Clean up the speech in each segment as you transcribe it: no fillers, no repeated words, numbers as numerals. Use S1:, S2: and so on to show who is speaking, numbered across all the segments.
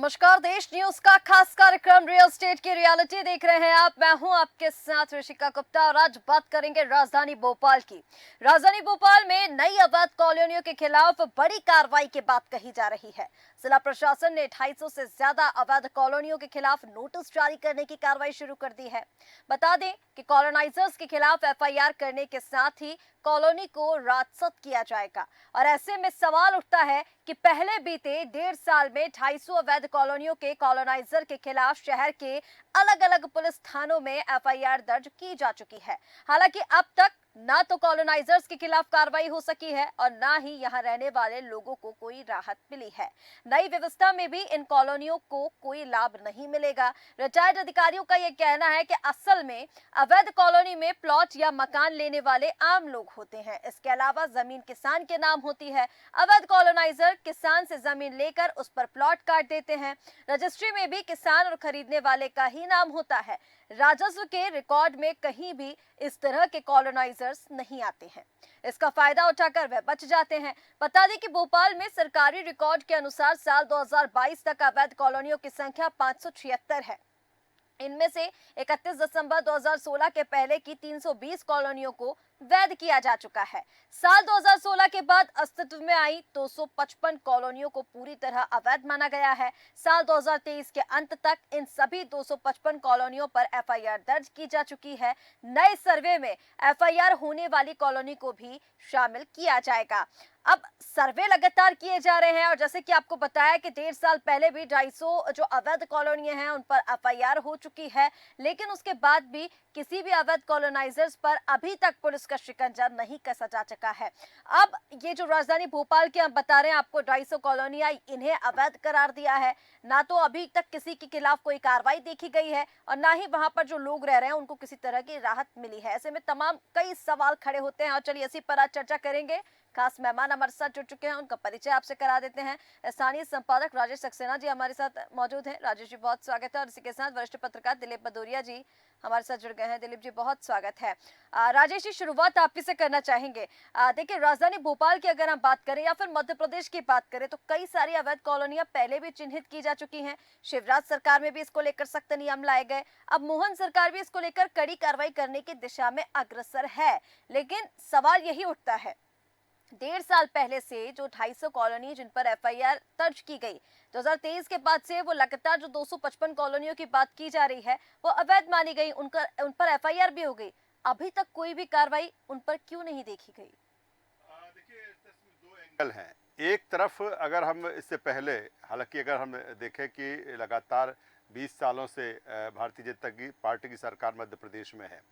S1: नमस्कार, देश न्यूज का खास कार्यक्रम रियल स्टेट की रियलिटी देख रहे हैं आप। मैं हूं आपके साथ ऋषिका गुप्ता और आज बात करेंगे राजधानी भोपाल की। राजधानी भोपाल में नई अवैध कॉलोनियों के खिलाफ बड़ी कार्रवाई की बात कही जा रही है। जिला प्रशासन ने 250 से ज्यादा अवैध कॉलोनियों के खिलाफ नोटिस जारी करने की कार्रवाई शुरू कर दी है। बता दें कि कॉलोनाइजर्स के खिलाफ एफआईआर करने के साथ ही कॉलोनी को राजसत किया जाएगा। और ऐसे में सवाल उठता है कि पहले बीते 1.5 साल में 250 अवैध कॉलोनियों के कॉलोनाइजर के खिलाफ शहर के अलग अलग पुलिस थानों में एफआईआर दर्ज की जा चुकी है। हालांकि अब तक ना तो कॉलोनाइजर्स के खिलाफ कार्रवाई हो सकी है और ना ही यहां रहने वाले लोगों को कोई राहत मिली है। नई व्यवस्था में भी इन कॉलोनियों को कोई लाभ नहीं मिलेगा। रिटायर्ड अधिकारियों का यह कहना है कि असल में अवैध कॉलोनी में प्लॉट या मकान लेने वाले आम लोग होते हैं। इसके अलावा जमीन किसान के नाम होती है। अवैध कॉलोनाइजर किसान से जमीन लेकर उस पर प्लॉट काट देते हैं। रजिस्ट्री में भी किसान और खरीदने वाले का ही नाम होता है। राजस्व के रिकॉर्ड में कहीं भी इस तरह के कॉलोनाइजर्स नहीं आते हैं। इसका फायदा उठाकर वे बच जाते हैं। बता दें कि भोपाल में सरकारी रिकॉर्ड के अनुसार साल 2022 तक अवैध कॉलोनियों की संख्या 576 है। इनमें से 31 दिसंबर 2016 के पहले की 320 कॉलोनियों को वैध किया जा चुका है। साल 2016 के बाद अस्तित्व में आई 255 कॉलोनियों को पूरी तरह अवैध माना गया है। साल 2023 के अंत तक इन सभी 255 कॉलोनियों पर एफआईआर दर्ज की जा चुकी है। नए सर्वे में एफआईआर होने वाली कॉलोनी को भी शामिल किया जाएगा। अब सर्वे लगातार किए जा रहे हैं और जैसे कि आपको बताया कि 1.5 साल पहले भी 250 जो अवैध कॉलोनियां हैं उन पर एफआईआर हो चुकी है, लेकिन उसके बाद भी किसी भी अवैध कॉलोनाइजर्स पर अभी तक पुलिस का शिकंजा नहीं कसा जा चुका है। अब ये जो राजधानी भोपाल के हम बता रहे हैं आपको 250 कॉलोनियां, इन्हें अवैध करार दिया है। ना तो अभी तक किसी के खिलाफ कोई कार्रवाई देखी गई है और ना ही वहां पर जो लोग रह रहे हैं उनको किसी तरह की राहत मिली है। ऐसे में तमाम कई सवाल खड़े होते हैं और चलिए इसी पर आज चर्चा करेंगे। खास मेहमान हमारे साथ जुड़ चुके हैं, उनका परिचय आपसे करा देते हैं। स्थानीय संपादक राजेश सक्सेना जी हमारे साथ मौजूद हैं। राजेश जी बहुत स्वागत है। और इसी के साथ वरिष्ठ पत्रकार दिलीप भदौरिया जी हमारे साथ जुड़ गए हैं। दिलीप जी बहुत स्वागत है। राजेश जी शुरुआत आप ही से करना चाहेंगे। देखिए राजधानी भोपाल की अगर हम बात करें या फिर मध्य प्रदेश की बात करें तो कई सारी अवैध कॉलोनियां पहले भी चिन्हित की जा चुकी हैं। शिवराज सरकार में भी इसको लेकर सख्त नियम लाए गए। अब मोहन सरकार भी इसको लेकर कड़ी कार्रवाई करने की दिशा में अग्रसर है। लेकिन सवाल यही उठता है, 1.5 साल पहले से जो 250 कॉलोनी जिन पर एफआईआर दर्ज की गई, 2023 के बाद से वो लगातार जो 255 कॉलोनियों की बात की जा रही है वो अवैध मानी गई, उन पर एफआईआर भी हो गई। अभी तक कोई भी कार्रवाई उन पर क्यों नहीं देखी गई?
S2: देखिए इसमें दो एंगल हैं। एक तरफ अगर हम इससे पहले, हालांकि अगर हम देखें कि लगातार 20 सालों से भारतीय जनता पार्टी की सरकार मध्य प्रदेश में है।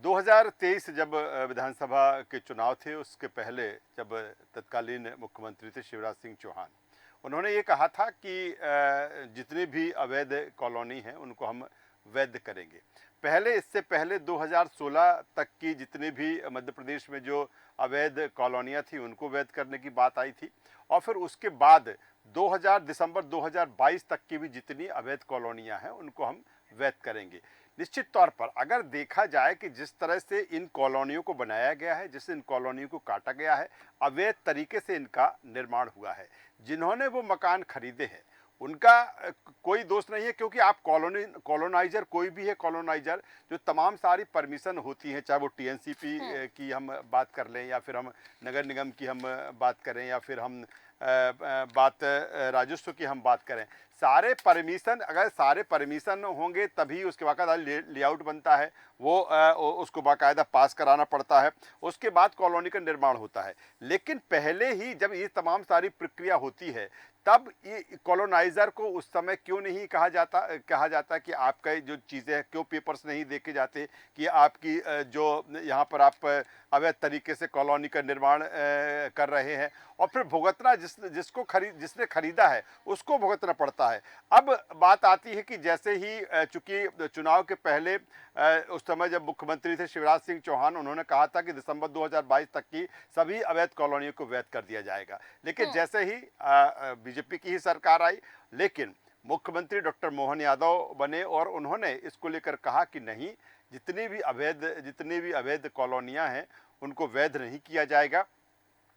S2: 2023 जब विधानसभा के चुनाव थे उसके पहले जब तत्कालीन मुख्यमंत्री थे शिवराज सिंह चौहान, उन्होंने ये कहा था कि जितनी भी अवैध कॉलोनी हैं उनको हम वैध करेंगे। पहले इससे पहले 2016 तक की जितनी भी मध्य प्रदेश में जो अवैध कॉलोनियां थी उनको वैध करने की बात आई थी। और फिर उसके बाद दिसंबर 2022 तक की भी जितनी अवैध कॉलोनियां हैं उनको हम वैध करेंगे। निश्चित तौर पर अगर देखा जाए कि जिस तरह से इन कॉलोनियों को बनाया गया है, जिससे इन कॉलोनियों को काटा गया है, अवैध तरीके से इनका निर्माण हुआ है। जिन्होंने वो मकान खरीदे हैं उनका कोई दोष नहीं है, क्योंकि आप कॉलोनाइजर कोई भी है, कॉलोनाइजर जो तमाम सारी परमिशन होती हैं, चाहे वो टीएनसीपी की हम बात कर लें या फिर हम नगर निगम की हम बात करें या फिर हम बात राजस्व की हम बात करें, सारे परमिशन, अगर सारे परमिशन होंगे तभी उसके बाकायदा लेआउट बनता है, वो उसको बाकायदा पास कराना पड़ता है, उसके बाद कॉलोनी का निर्माण होता है। लेकिन पहले ही जब ये तमाम सारी प्रक्रिया होती है तब ये कॉलोनाइजर को उस समय क्यों नहीं कहा जाता कि आपका जो चीज़ें हैं क्यों पेपर्स नहीं देखे जाते कि आपकी जो यहाँ पर आप अवैध तरीके से कॉलोनी का निर्माण कर रहे हैं, और फिर भुगतना जिसने खरीदा है उसको भुगतना पड़ता है। अब बात आती है कि जैसे ही चूंकि चुनाव के पहले उस समय जब मुख्यमंत्री थे शिवराज सिंह चौहान, उन्होंने कहा था कि दिसंबर 2022 तक की सभी अवैध कॉलोनियों को वैध कर दिया जाएगा। लेकिन जैसे ही बीजेपी की ही सरकार आई, लेकिन मुख्यमंत्री डॉक्टर मोहन यादव बने और उन्होंने इसको लेकर कहा कि नहीं, जितनी भी अवैध कॉलोनियां हैं उनको वैध नहीं किया जाएगा।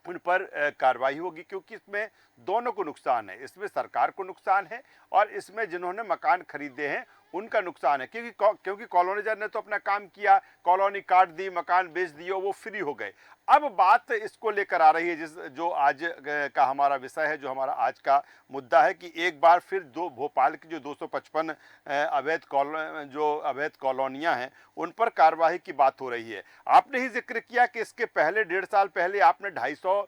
S2: उन पर कार्रवाई होगी, क्योंकि इसमें दोनों को नुकसान है। इसमें सरकार को नुकसान है और इसमें जिन्होंने मकान खरीदे हैं उनका नुकसान है, क्योंकि कॉलोनाइजर ने तो अपना काम किया, कॉलोनी काट दी, मकान बेच दिए, वो फ्री हो गए। अब बात इसको लेकर आ रही है जो आज का हमारा विषय है, जो हमारा आज का मुद्दा है, कि एक बार फिर भोपाल की जो 255 अवैध कॉलोनियां हैं उन पर कार्रवाई की बात हो रही है। आपने ही जिक्र किया कि इसके पहले 1.5 साल पहले आपने 250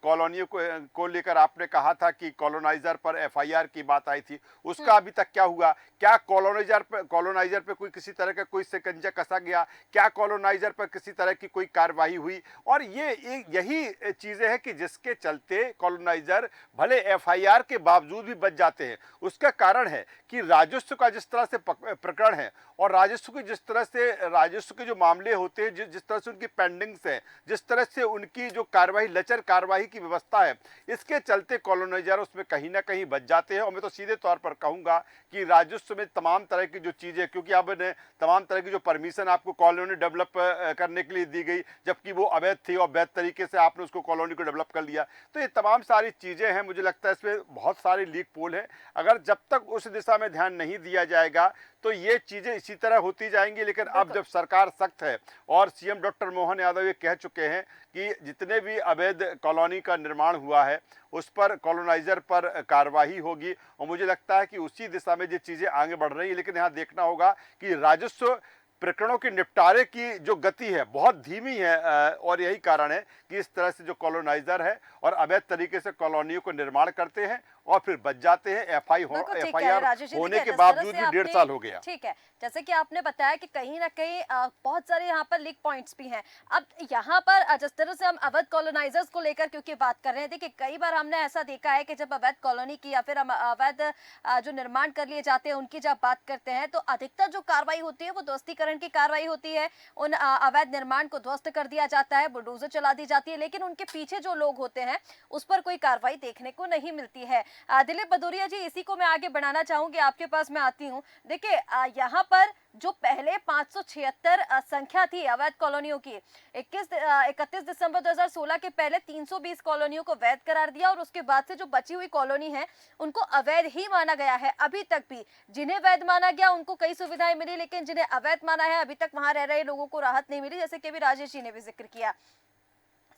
S2: कॉलोनियों को लेकर आपने कहा था कि कॉलोनाइजर पर एफआईआर की बात आई थी। उसका अभी तक क्या हुआ? क्या कॉलोनाइजर पे कोई किसी तरह का कोई शिकंजा कसा गया? क्या कॉलोनाइजर पर किसी तरह की कोई कार्रवाई हुई? और यही चीजें हैं कि जिसके चलते कॉलोनाइजर भले एफआईआर के बावजूद भी बच जाते हैं। उसका कारण है कि राजस्व का जिस तरह से प्रकरण है और राजस्व के जो मामले होते हैं, जिस तरह से उनकी पेंडिंग्स है, जिस तरह से उनकी जो लचर कार्रवाई की व्यवस्था है, इसके चलते कॉलोनाइजर उसमें कहीं ना कहीं बच जाते हैं। और मैं तो सीधे तौर पर कहूंगा कि राजस्व में तमाम तरह की जो चीजें, क्योंकि अब तमाम तरह की जो परमिशन आपको कॉलोनी डेवलप करने के लिए दी गई, जबकि वो अवैध थी और अवैध तरीके से आपने उसको कॉलोनी को डेवलप कर लिया, तो ये तमाम सारी चीजें हैं। मुझे लगता है इसमें बहुत सारे लीक पोल हैं। अगर जब तक उस दिशा में ध्यान नहीं दिया जाएगा तो ये चीजें इसी तरह होती जाएंगी। लेकिन अब जब सरकार सख्त है और सीएम डॉक्टर मोहन यादव ये कह चुके हैं कि जितने भी अवैध कॉलोनी का निर्माण हुआ है उस पर कॉलोनाइजर पर कार्रवाई होगी, और मुझे लगता है कि उसी दिशा में ये चीजें आगे बढ़ रही है। लेकिन यहाँ देखना होगा कि राजस्व प्रकरणों के निपटारे की जो गति है बहुत धीमी है, और यही कारण है कि इस तरह से जो कॉलोनाइजर है और अवैध तरीके से कॉलोनियों को निर्माण करते हैं और फिर बच जाते हैं। एफआईआर होने के बावजूद भी 1.5 साल हो गया।
S1: ठीक है, जैसे कि आपने बताया कि कहीं ना कहीं बहुत सारे यहाँ पर लीक पॉइंट्स भी हैं। अब यहाँ पर जिस तरह से हम अवैध कॉलोनाइजर्स को लेकर क्योंकि बात कर रहे हैं, देखिए कई बार हमने ऐसा देखा है कि जब अवैध कॉलोनी की या फिर हम अवैध जो निर्माण कर लिए जाते हैं उनकी जब बात करते हैं तो अधिकतर जो कार्रवाई होती है वो ध्वस्तीकरण की कार्रवाई होती है। उन अवैध निर्माण को ध्वस्त कर दिया जाता है, बुलडोजर चला दी जाती है, लेकिन उनके पीछे जो लोग होते हैं उस पर कोई कार्रवाई देखने को नहीं मिलती है। दिलीप भदौरिया जी, इसी को मैं आगे बढ़ाना चाहूंगी, आपके पास मैं आती हूँ। देखिए यहाँ पर जो पहले 576 संख्या थी अवैध कॉलोनियों की, 31 दिसंबर 2016 के पहले 320 कॉलोनियों को वैध करार दिया और उसके बाद से जो बची हुई कॉलोनी है उनको अवैध ही माना गया है। अभी तक भी जिन्हें वैध माना गया उनको कई सुविधाएं मिली, लेकिन जिन्हें अवैध माना है अभी तक वहां रह रहे लोगों को राहत नहीं मिली, जैसे कि अभी राजेश जी ने भी जिक्र किया।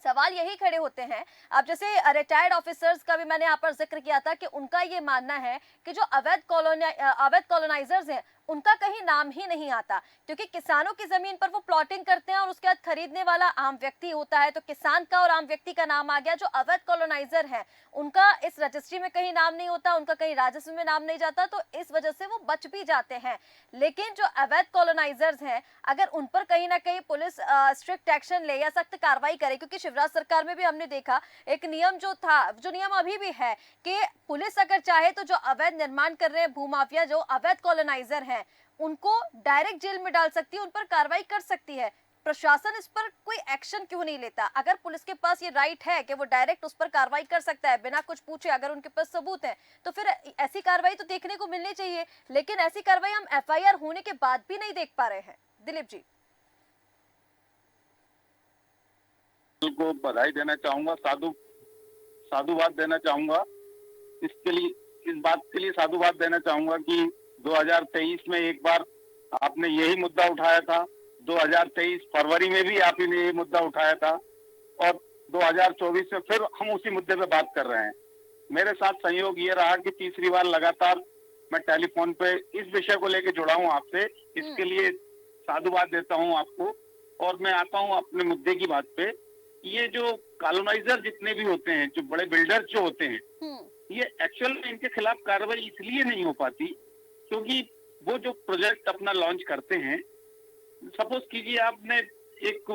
S1: सवाल यही खड़े होते हैं। अब जैसे रिटायर्ड ऑफिसर्स का भी मैंने यहाँ पर जिक्र किया था कि उनका ये मानना है कि जो अवैध कॉलोनाइजर्स हैं उनका कहीं नाम ही नहीं आता, क्योंकि किसानों की जमीन पर वो प्लॉटिंग करते हैं और उसके बाद खरीदने वाला आम व्यक्ति होता है, तो किसान का और आम व्यक्ति का नाम आ गया। जो अवैध कॉलोनाइजर है उनका इस रजिस्ट्री में कहीं नाम नहीं होता, उनका कहीं राजस्व में नाम नहीं जाता, तो इस वजह से वो बच भी जाते हैं। लेकिन जो अवैध कॉलोनाइजर्स हैं अगर उन पर कहीं ना कहीं पुलिस स्ट्रिक्ट एक्शन ले या सख्त कार्रवाई करे, क्योंकि शिवराज सरकार में भी हमने देखा एक नियम जो था, जो नियम अभी भी है कि पुलिस अगर चाहे तो जो अवैध निर्माण कर रहे हैं भूमाफिया, जो अवैध कॉलोनाइजर हैं उनको डायरेक्ट जेल में डाल सकती है, उन पर कार्रवाई कर सकती है। प्रशासन इस पर कोई एक्शन क्यों नहीं लेता? अगर पुलिस के पास ये राइट है कि वो डायरेक्ट उस पर कार्रवाई कर सकता है बिना कुछ पूछे, अगर उनके पास सबूत है तो फिर ऐसी कार्रवाई तो देखने को मिलनी चाहिए। लेकिन ऐसी कार्रवाई हम एफआईआर होने के बाद भी नहीं देख पा रहे हैं। दिलीप जी
S3: को बधाई देना चाहूंगा, साधुवाद देना चाहूंगा। इसके लिए, इस बात के लिए साधुवाद देना चाहूंगा कि 2023 में एक बार आपने यही मुद्दा उठाया था, 2023 फरवरी में भी आप ही ने ये मुद्दा उठाया था, और 2024 में फिर हम उसी मुद्दे पे बात कर रहे हैं। मेरे साथ संयोग ये रहा कि तीसरी बार लगातार मैं टेलीफोन पे इस विषय को लेकर जुड़ा हूँ आपसे। इसके लिए साधुवाद देता हूँ आपको। और मैं आता हूँ अपने मुद्दे की बात पे। ये जो कॉलोनाइजर जितने भी होते हैं, जो बड़े बिल्डर्स जो होते हैं, ये एक्चुअल में इनके खिलाफ कार्रवाई इसलिए नहीं हो पाती क्योंकि वो जो प्रोजेक्ट अपना लॉन्च करते हैं, सपोज कीजिए आपने एक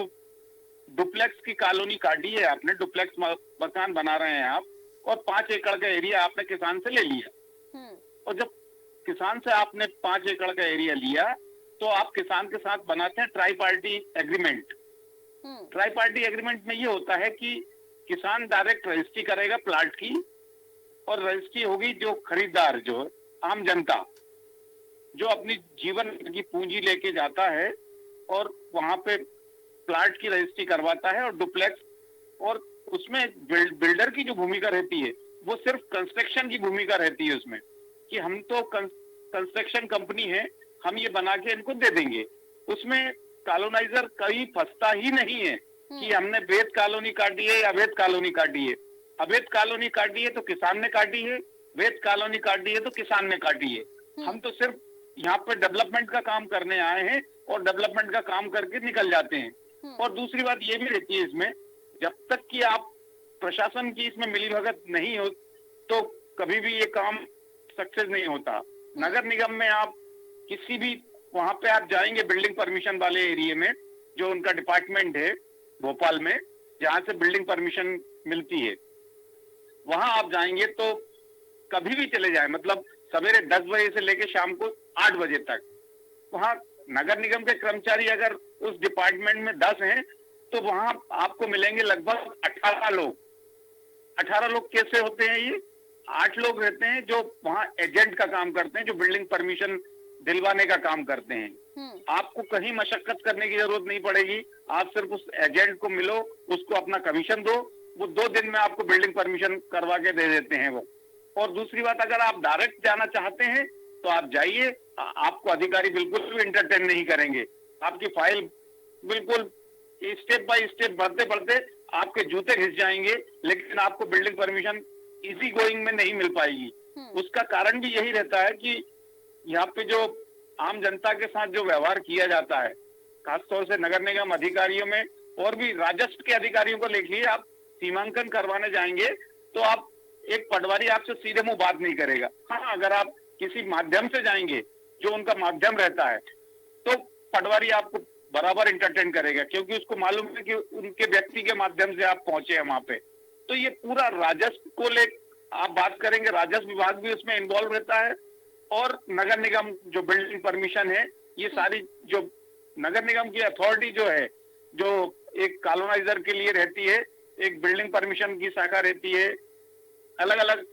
S3: डुप्लेक्स की कॉलोनी काटी है, आपने डुप्लेक्स मकान बना रहे हैं आप, और 5 एकड़ का एरिया आपने किसान से ले लिया। और जब किसान से आपने 5 एकड़ का एरिया लिया तो आप किसान के साथ बनाते हैं try party agreement. Try party agreement में ये होता है कि किसान डायरेक्ट रजिस्ट्री करेगा प्लाट की, और रजिस्ट्री होगी जो खरीदार, जो आम जनता, जो अपनी जीवन की पूंजी लेके जाता है और वहां पे प्लाट की रजिस्ट्री करवाता है और डुप्लेक्स, और उसमें बिल्डर की जो भूमिका रहती है वो सिर्फ कंस्ट्रक्शन की भूमिका रहती है उसमें, कि हम तो कंस्ट्रक्शन कंपनी है, हम ये बना के इनको दे देंगे। उसमें कॉलोनाइजर कहीं फंसता ही नहीं है कि हमने वैध कॉलोनी काटी है या अवैध कॉलोनी काटी है। अवैध कॉलोनी काटी है तो किसान ने काटी है, वैध कॉलोनी काटी है तो किसान ने काटी है। हम तो सिर्फ यहाँ पे डेवलपमेंट का काम करने आए हैं और डेवलपमेंट का काम करके निकल जाते हैं। और दूसरी बात ये भी रहती है इसमें, जब तक कि आप प्रशासन की इसमें मिलीभगत नहीं हो तो कभी भी ये काम सक्सेस नहीं होता। नगर निगम में आप किसी भी वहां पे आप जाएंगे बिल्डिंग परमिशन वाले एरिया में, जो उनका डिपार्टमेंट है भोपाल में जहां से बिल्डिंग परमिशन मिलती है, वहां आप जाएंगे तो कभी भी चले जाए, मतलब सवेरे 10 बजे से लेकर शाम को 8 बजे तक, वहां नगर निगम के कर्मचारी अगर उस डिपार्टमेंट में 10 हैं तो वहां आपको मिलेंगे लगभग 18 लोग। 18 लोग कैसे होते हैं? ये 8 लोग रहते हैं जो वहां एजेंट का काम करते हैं, जो बिल्डिंग परमिशन दिलवाने का काम करते हैं। आपको कहीं मशक्कत करने की जरूरत नहीं पड़ेगी, आप सिर्फ उस एजेंट को मिलो, उसको अपना कमीशन दो, वो 2 दिन में आपको बिल्डिंग परमिशन करवा के दे देते हैं वो। और दूसरी बात, अगर आप डायरेक्ट जाना चाहते हैं तो आप जाइए, आपको अधिकारी बिल्कुल भी एंटरटेन नहीं करेंगे। आपकी फाइल बिल्कुल स्टेप बाय स्टेप बढ़ते बढ़ते आपके जूते घिस जाएंगे, लेकिन आपको बिल्डिंग परमिशन इजी गोइंग में नहीं मिल पाएगी। उसका कारण भी यही रहता है कि यहाँ पे जो आम जनता के साथ जो व्यवहार किया जाता है, खासतौर से नगर निगम अधिकारियों में और भी राजस्व के अधिकारियों को लेकर आप सीमांकन करवाने जाएंगे तो आप एक पटवारी आपसे सीधे मुंह बात नहीं करेगा। हाँ, अगर आप किसी माध्यम से जाएंगे जो उनका माध्यम रहता है तो पटवारी आपको बराबर इंटरटेन करेगा, क्योंकि उसको मालूम है कि उनके व्यक्ति के माध्यम से आप पहुंचे हैं वहां पे। तो ये पूरा राजस्व को ले आप बात करेंगे, राजस्व विभाग भी उसमें इन्वॉल्व रहता है और नगर निगम जो बिल्डिंग परमिशन है, ये सारी जो नगर निगम की अथॉरिटी जो है, जो एक कॉलोनाइजर के लिए रहती है, एक बिल्डिंग परमिशन की शाखा रहती है, अलग अलग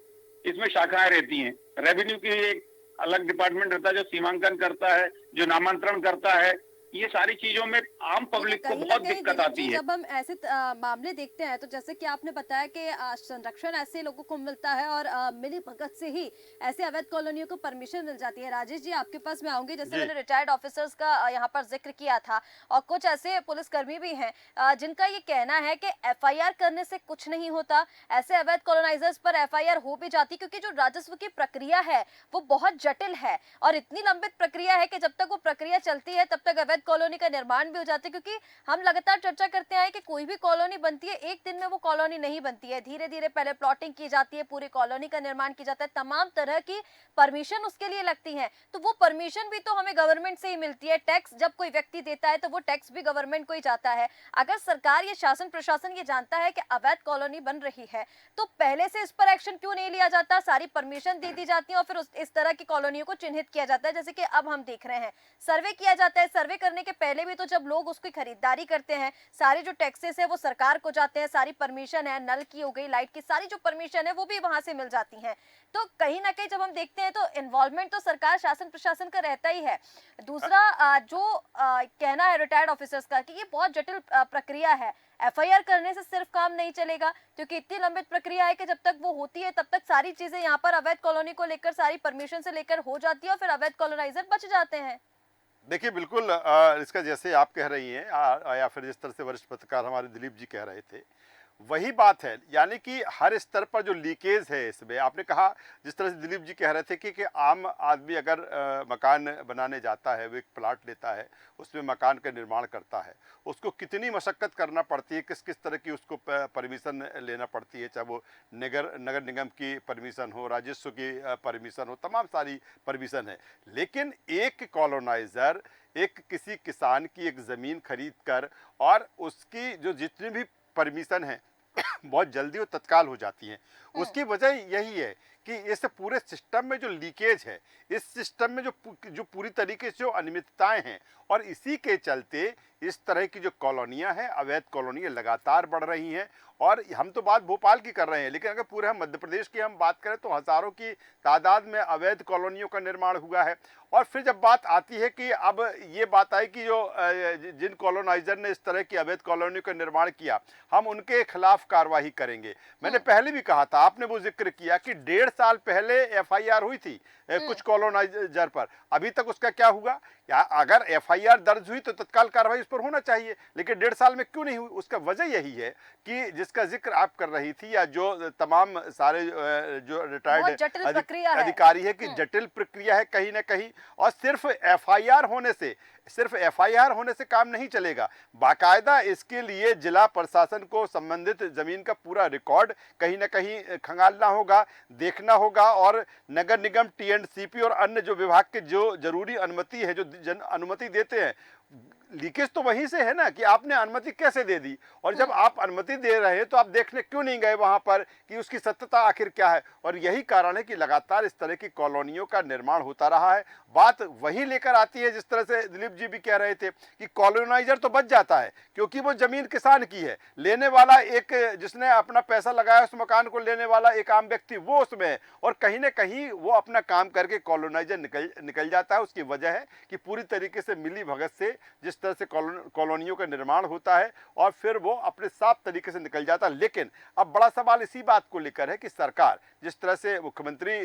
S3: इसमें शाखाएं रहती हैं। रेवेन्यू की एक अलग डिपार्टमेंट रहता है जो सीमांकन करता है, जो नामांतरण करता है। ये सारी चीजों में आम पब्लिक को बहुत दिक्कत आती है।
S1: जब हम ऐसे मामले देखते हैं तो जैसे कि आपने बताया कि संरक्षण ऐसे लोगों को मिलता है और मिली भगत से ही ऐसे अवैध कॉलोनियों को परमिशन मिल जाती है। राजेश जी, आपके पास मैं आऊंगी। जैसे मैंने रिटायर्ड ऑफिसर्स का यहाँ पर जिक्र किया था और कुछ ऐसे पुलिसकर्मी भी हैं जिनका ये कहना है कि FIR करने से कुछ नहीं होता, ऐसे अवैध कॉलोनाइजर्स पर FIR हो भी जाती क्योंकि जो राजस्व की प्रक्रिया है वो बहुत जटिल है और इतनी लंबित प्रक्रिया है कि जब तक वो प्रक्रिया चलती है तब तक अवैध कॉलोनी का निर्माण भी हो जाता है। क्योंकि हम लगातार चर्चा करते हैं कि कोई भी कॉलोनी बनती है, एक दिन में वो कॉलोनी नहीं बनती है, धीरे धीरे पहले प्लॉटिंग की जाती है, पूरी कॉलोनी का निर्माण किया जाता है, तमाम तरह की परमिशन उसके लिए लगती है। तो वो परमिशन भी तो हमें गवर्नमेंट से ही मिलती है। टैक्स जब कोई व्यक्ति देता है तो वो टैक्स भी गवर्नमेंट को ही जाता है। अगर सरकार, ये शासन प्रशासन ये जानता है कि अवैध कॉलोनी बन रही है तो पहले से इस पर एक्शन क्यों नहीं लिया जाता? सारी परमिशन दे दी जाती है और फिर इस तरह की कॉलोनियों को चिन्हित किया जाता है, जैसे कि अब हम देख रहे हैं। सर्वे किया जाता है, सर्वे करने के पहले भी तो जब लोग उसकी खरीदारी करते हैं, सारे जो टैक्सेस है वो सरकार को जाते हैं, सारी परमिशन है, नल की हो गई, लाइट की, सारी जो परमिशन है वो भी वहां से मिल जाती हैं। तो कहीं ना कहीं जब हम देखते हैं तो इन्वॉल्वमेंट तो सरकार, शासन प्रशासन का रहता ही है। दूसरा जो कहना है रिटायर्ड ऑफिसर्स का कि ये बहुत जटिल प्रक्रिया है, FIR करने से सिर्फ काम नहीं चलेगा क्योंकि इतनी लंबित प्रक्रिया है कि जब तक वो होती है तब तक सारी चीजें यहाँ पर अवैध कॉलोनी को लेकर, सारी परमिशन से लेकर हो जाती है और फिर अवैध कॉलोनाइजर बच जाते हैं।
S2: देखिए, बिल्कुल इसका जैसे आप कह रही हैं या फिर जिस तरह से वरिष्ठ पत्रकार हमारे दिलीप जी कह रहे थे, वही बात है। यानी कि हर स्तर पर जो लीकेज है इसमें, आपने कहा जिस तरह से दिलीप जी कह रहे थे कि आम आदमी अगर मकान बनाने जाता है, वो एक प्लाट लेता है, उसमें मकान का निर्माण करता है, उसको कितनी मशक्क़त करना पड़ती है, किस किस तरह की उसको परमिशन लेना पड़ती है, चाहे वो नगर निगम की परमिशन हो, राजस्व की परमिशन हो, तमाम सारी परमिशन है। लेकिन एक कॉलोनाइज़र एक किसी किसान की एक ज़मीन खरीद कर और उसकी जो जितनी भी परमिशन है बहुत जल्दी और तत्काल हो जाती हैं। उसकी वजह यही है कि इस पूरे सिस्टम में जो लीकेज है, इस सिस्टम में जो पूरी तरीके से जो अनियमितताएं हैं, और इसी के चलते इस तरह की जो कॉलोनियां हैं, अवैध कॉलोनियां लगातार बढ़ रही हैं। और हम तो बात भोपाल की कर रहे हैं, लेकिन अगर पूरे हम मध्य प्रदेश की हम बात करें तो हज़ारों की तादाद में अवैध कॉलोनियों का निर्माण हुआ है। और फिर जब बात आती है कि अब ये बात आई कि जो जिन कॉलोनाइजर ने इस तरह की अवैध कॉलोनियों का निर्माण किया, हम उनके खिलाफ कार्रवाई करेंगे। मैंने पहले भी कहा था, आपने वो जिक्र किया कि 1.5 साल पहले एफआईआर हुई थी कुछ कॉलोनाइजर पर, अभी तक उसका क्या हुआ? या अगर एफआईआर दर्ज हुई तो तत्काल कार्रवाई उस पर होना चाहिए, लेकिन 1.5 साल में क्यों नहीं हुई? उसका वजह यही है कि जिसका जिक्र आप कर रही थी, या जो तमाम सारे जो रिटायर्ड अधिकारी है कि जटिल प्रक्रिया है कहीं ना कहीं। और सिर्फ एफआईआर होने से काम नहीं चलेगा, बाकायदा इसके लिए जिला प्रशासन को संबंधित जमीन का पूरा रिकॉर्ड कहीं ना कहीं खंगालना होगा, देखना होगा। और नगर निगम, टीएनसीपी और अन्य जो विभाग के जो जरूरी अनुमति है, जो जन अनुमति देते हैं, लीकेज तो वहीं से है ना, कि आपने अनुमति कैसे दे दी, और जब आप अनुमति दे रहे हैं तो आप देखने क्यों नहीं गए वहां पर कि उसकी सत्यता आखिर क्या है? और यही कारण है कि लगातार इस तरह की कॉलोनियों का निर्माण होता रहा है। बात वही लेकर आती है जिस तरह से दिलीप जी भी कह रहे थे कि कॉलोनाइजर तो बच जाता है क्योंकि वो जमीन किसान की है, लेने वाला एक, जिसने अपना पैसा लगाया उस मकान को लेने वाला एक आम व्यक्ति वो उसमें है, और कहीं ना कहीं वो अपना काम करके कॉलोनाइजर निकल जाता है। उसकी वजह है कि पूरी तरीके से मिली भगत से जिस तरह से कॉलोनियों का निर्माण होता है, और फिर वो अपने साफ तरीके से निकल जाता है। लेकिन अब बड़ा सवाल इसी बात को लेकर है कि सरकार, जिस तरह से मुख्यमंत्री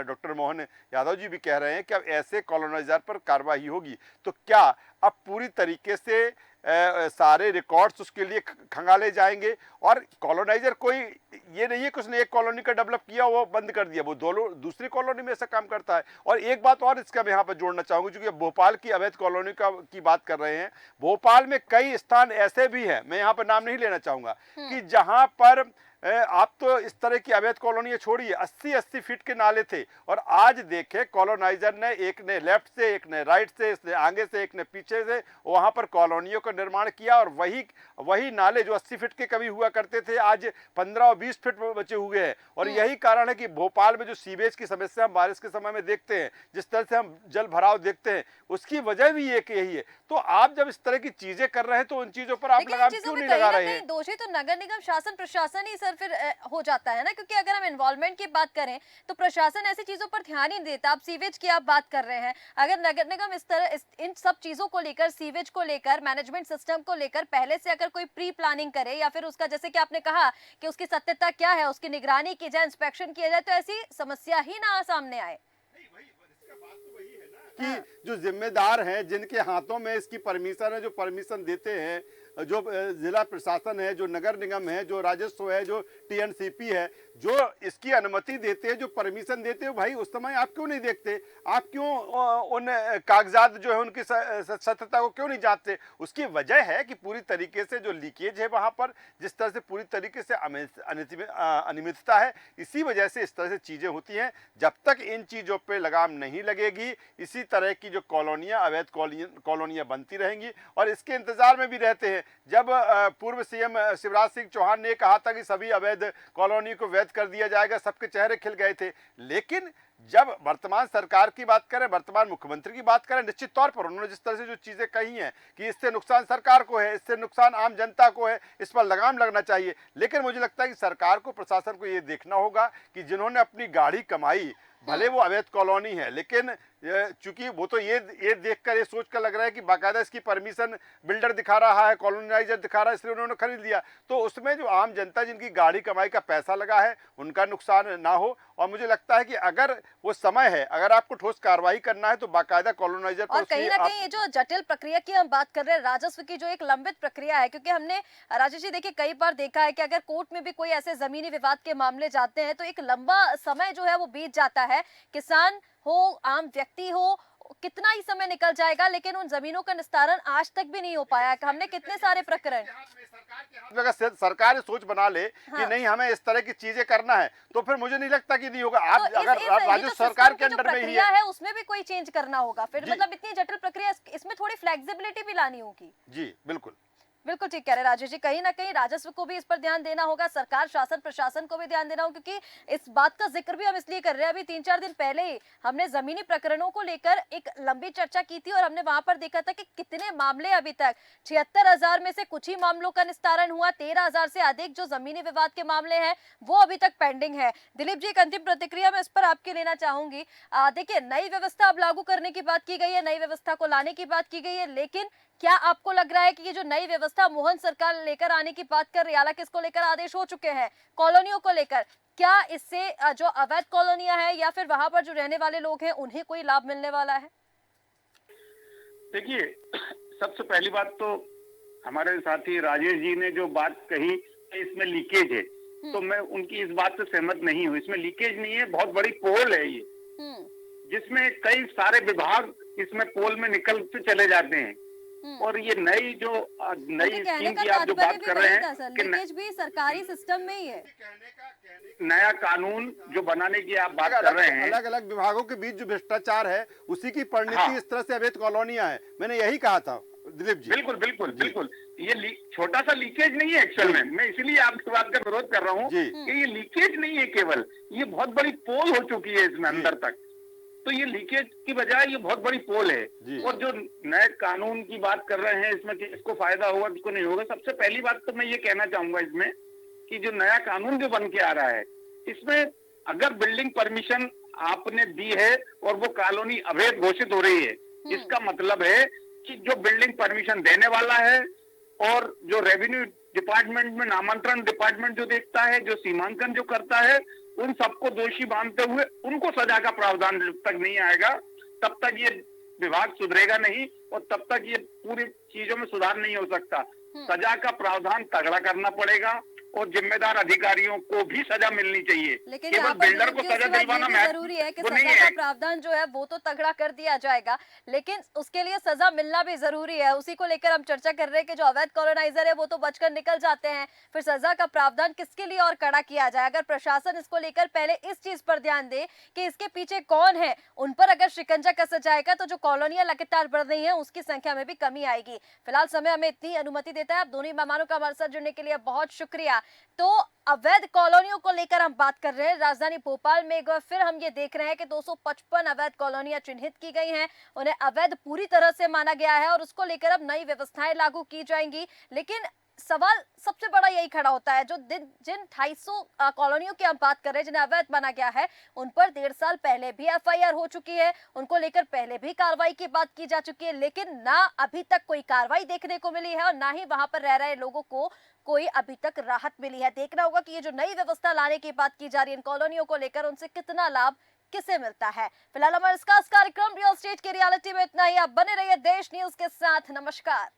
S2: डॉक्टर मोहन यादव जी भी कह रहे हैं कि अब ऐसे कॉलोनाइजर पर कार्रवाई होगी, तो क्या अब पूरी तरीके से सारे रिकॉर्ड्स उसके लिए खंगाले जाएंगे? और कॉलोनाइजर कोई ये नहीं है कि उसने एक कॉलोनी का डेवलप किया वो बंद कर दिया, वो दूसरी कॉलोनी में ऐसा काम करता है। और एक बात और इसका मैं यहाँ पर जोड़ना चाहूँगी, क्योंकि भोपाल की अवैध कॉलोनी की बात कर रहे हैं, भोपाल में कई स्थान ऐसे भी हैं, मैं यहाँ पर नाम नहीं लेना चाहूँगा, कि जहाँ पर आप तो इस तरह की अवैध कॉलोनियां छोड़िए, 80-80 फीट के नाले थे, और आज देखे कॉलोनाइजर ने, एक ने लेफ्ट से, एक ने राइट से, एक ने आगे से, एक ने पीछे से, वहां पर कॉलोनियों का निर्माण किया। और वही नाले जो 80 फीट के कभी हुआ करते थे, आज 15 और 20 फीट बचे हुए हैं। और यही कारण है कि भोपाल में जो सीवेज की समस्या हम बारिश के समय में देखते हैं, जिस तरह से हम जल भराव देखते हैं, उसकी वजह भी एक यही है। तो आप जब इस तरह की चीजें कर रहे हैं तो उन चीजों पर आप लगाम क्यों नहीं लगा रहे हैं?
S1: दोषी तो नगर निगम, शासन, प्रशासन ही सर फिर हो जाता है ना, क्योंकि अगर हम इन्वॉल्वमेंट की बात करें तो प्रशासन ऐसी चीजों पर ध्यान ही नहीं देता। आप सीवेज की आप बात कर रहे हैं, अगर नगर निगम इन सब चीजों को लेकर, सीवेज को लेकर, मैनेजमेंट सिस्टम को लेकर पहले से अगर कोई प्री प्लानिंग करे, या फिर उसका, जैसे कि आपने कहा कि उसकी सत्यता क्या है, उसकी निगरानी की जाए, इंस्पेक्शन किया जाए, तो ऐसी समस्या ही ना सामने आए।
S2: कि जो जिम्मेदार हैं, जिनके हाथों में इसकी परमिशन है, जो परमिशन देते हैं, जो जिला प्रशासन है, जो नगर निगम है, जो राजस्व है, जो टीएनसीपी है, जो इसकी अनुमति देते हैं, जो परमिशन देते हैं, भाई उस समय आप क्यों नहीं देखते? आप क्यों उन कागजात जो है उनकी सत्यता को क्यों नहीं जांचते? उसकी वजह है कि पूरी तरीके से जो लीकेज है वहां पर, जिस तरह से पूरी तरीके से अनियमितता है, इसी वजह से इस तरह से चीजें होती हैं। जब तक इन चीजों पे लगाम नहीं लगेगी, इसी तरह की जो कॉलोनियां, अवैध कॉलोनियां बनती रहेंगी। और इसके इंतजार में भी रहते हैं। जब पूर्व सीएम शिवराज सिंह चौहान ने कहा था कि सभी अवैध कॉलोनी को वैध कर दिया जाएगा, सबके चेहरे खिल गए थे। लेकिन जब वर्तमान सरकार की बात करें, वर्तमान मुख्यमंत्री की बात करें, निश्चित तौर पर उन्होंने जिस तरह से जो चीजें कही हैं कि इससे नुकसान सरकार को है, इससे नुकसान आम जनता को है, इस पर लगाम लगना चाहिए। लेकिन मुझे लगता है कि सरकार को, प्रशासन को ये देखना होगा कि जिन्होंने अपनी गाढ़ी कमाई, भले वो अवैध कॉलोनी है, लेकिन चूंकि वो तो ये देखकर, ये सोचकर लग रहा है कि बाकायदा इसकी परमिशन बिल्डर दिखा रहा है, कॉलोनाइजर दिखा रहा है, इसलिए उन्होंने खरीद लिया, तो उसमें जो आम जनता जिनकी गाड़ी कमाई का पैसा लगा है, उनका नुकसान ना हो। और मुझे लगता है कि अगर वो समय है, अगर आपको ठोस कार्रवाई करना है, तो बाकायदा कॉलोनाइजर
S1: और कहीं ना कहीं ये जो जटिल प्रक्रिया की हम बात कर रहे हैं, राजस्व की जो एक लंबित प्रक्रिया है, क्योंकि हमने राजेश जी देखिए कई बार देखा है कि अगर कोर्ट में भी कोई ऐसे जमीनी विवाद के मामले जाते हैं तो एक लंबा समय जो है वो बीत जाता है। किसान हो, आम व्यक्ति हो, कितना ही समय निकल जाएगा, लेकिन उन जमीनों का निस्तारण आज तक भी नहीं हो पाया। हमने कितने सारे प्रकरण,
S2: अगर सरकार सोच बना ले कि नहीं हमें इस तरह की चीजें करना है, तो फिर मुझे नहीं लगता कि नहीं होगा। आप
S1: तो
S2: अगर राजस्व सरकार के अंडर में ही
S1: है, उसमें भी कोई चेंज करना होगा फिर, मतलब इतनी जटिल प्रक्रिया, इसमें थोड़ी फ्लेक्सिबिलिटी भी लानी होगी।
S2: जी बिल्कुल।
S1: बिल्कुल ठीक कह रहे हैं राजेश जी। कहीं ना कहीं राजस्व को भी इस पर ध्यान देना होगा, सरकार शासन प्रशासन को भी ध्यान देना होगा, क्योंकि इस बात का जिक्र भी हम इसलिए कर रहे हैं, अभी 3-4 दिन पहले ही हमने जमीनी प्रकरणों को लेकर एक लंबी चर्चा की थी और हमने वहां पर देखा था कि कितने मामले अभी तक 76,000 में से कुछ ही मामलों का निस्तारण हुआ, 13,000 से अधिक जो जमीनी विवाद के मामले हैं वो अभी तक पेंडिंग है। दिलीप जी, एक अंतिम प्रतिक्रिया मैं इस पर आपकी लेना चाहूंगी। देखिए, नई व्यवस्था अब लागू करने की बात की गई है, नई व्यवस्था को लाने की बात की गई है, लेकिन क्या आपको लग रहा है कि ये जो नई व्यवस्था मोहन सरकार लेकर आने की बात कर रही है, हालांकि इसको लेकर आदेश हो चुके हैं कॉलोनियों को लेकर, क्या इससे जो अवैध कॉलोनियां हैं या फिर वहां पर जो रहने वाले लोग हैं उन्हें कोई लाभ मिलने वाला है?
S3: देखिए, सबसे पहली बात तो हमारे साथी राजेश जी ने जो बात कही कि इसमें लीकेज है, तो मैं उनकी इस बात से सहमत नहीं हूँ। इसमें लीकेज नहीं है, बहुत बड़ी पोल है ये, जिसमें कई सारे विभाग इसमें पोल में निकलते चले जाते हैं। और ये नई स्कीम की आप जो बात कर रहे हैं कि
S1: लीकेज भी सरकारी सिस्टम में ही है।
S3: नया कानून जो बनाने की आप बात कर रहे हैं,
S2: अलग अलग विभागों के बीच जो भ्रष्टाचार है उसी की परिणति इस तरह से अवैध कॉलोनियां है, मैंने यही कहा था दिलीप जी।
S3: बिल्कुल बिल्कुल बिल्कुल, ये छोटा सा लीकेज नहीं है एक्चुअल में, मैं इसीलिए आपकी बात का विरोध कर रहा हूँ कि ये लीकेज नहीं है, केवल ये बहुत बड़ी पोल हो चुकी है इसमें अंदर तक। तो ये लीकेज की बजाय ये बहुत बड़ी पोल है। और जो नए कानून की बात कर रहे हैं इसमें कि इसको फायदा होगा किसको नहीं होगा, सबसे पहली बात तो मैं ये कहना चाहूंगा इसमें कि जो नया कानून जो बन के आ रहा है, इसमें अगर बिल्डिंग परमिशन आपने दी है और वो कॉलोनी अवैध घोषित हो रही है, इसका मतलब है कि जो बिल्डिंग परमिशन देने वाला है और जो रेवेन्यू डिपार्टमेंट में नामांतरण डिपार्टमेंट जो देखता है, जो सीमांकन जो करता है, उन सबको दोषी मानते हुए उनको सजा का प्रावधान जब तक नहीं आएगा तब तक ये विभाग सुधरेगा नहीं और तब तक ये पूरी चीजों में सुधार नहीं हो सकता। सजा का प्रावधान तगड़ा करना पड़ेगा और जिम्मेदार अधिकारियों को भी सजा मिलनी चाहिए।
S1: लेकिन
S3: केवल बिल्डर को सजा दिलवाना
S1: जरूरी है कि सजा का प्रावधान जो है वो तो तगड़ा कर दिया जाएगा, लेकिन उसके लिए सजा मिलना भी जरूरी है। उसी को लेकर हम चर्चा कर रहे हैं कि जो अवैध कॉलोनाइजर है वो तो बचकर निकल जाते हैं, फिर सजा का प्रावधान किसके लिए और कड़ा किया जाए। अगर प्रशासन इसको लेकर पहले इस चीज पर ध्यान दे कि इसके पीछे कौन है, उन पर अगर शिकंजा कसा जाएगा तो जो कॉलोनियां लगातार बढ़ रही है उसकी संख्या में भी कमी आएगी। फिलहाल समय हमें इतनी अनुमति देता है। आप दोनों मेहमानों का हमारे साथ जुड़ने के लिए बहुत शुक्रिया। तो अवैध कॉलोनियों को लेकर हम बात कर रहे हैं। राजधानी भोपाल में एक बार फिर हम ये देख रहे हैं कि 255 अवैध कॉलोनियां चिन्हित की गई हैं, उन्हें अवैध पूरी तरह से माना गया है और उसको लेकर अब नई व्यवस्थाएं लागू की जाएंगी। लेकिन सवाल सबसे बड़ा यही खड़ा होता है, जो जिन 250 कॉलोनियों की हम बात कर रहे हैं जिन्हें अवैध माना गया है, उन पर 1.5 साल पहले भी एफआईआर हो चुकी है, उनको लेकर पहले भी कार्रवाई की बात की जा चुकी है, लेकिन ना अभी तक कोई कार्रवाई देखने को मिली है और ना ही वहां पर रह रहे लोगों को कोई अभी तक राहत मिली है। देखना होगा कि ये जो नई व्यवस्था लाने की बात की जा रही है इन कॉलोनियों को लेकर, उनसे कितना लाभ किसे मिलता है। फिलहाल हमारे इस खास कार्यक्रम रियल एस्टेट की रियलिटी में इतना ही। आप बने रहिए देश न्यूज के साथ। नमस्कार।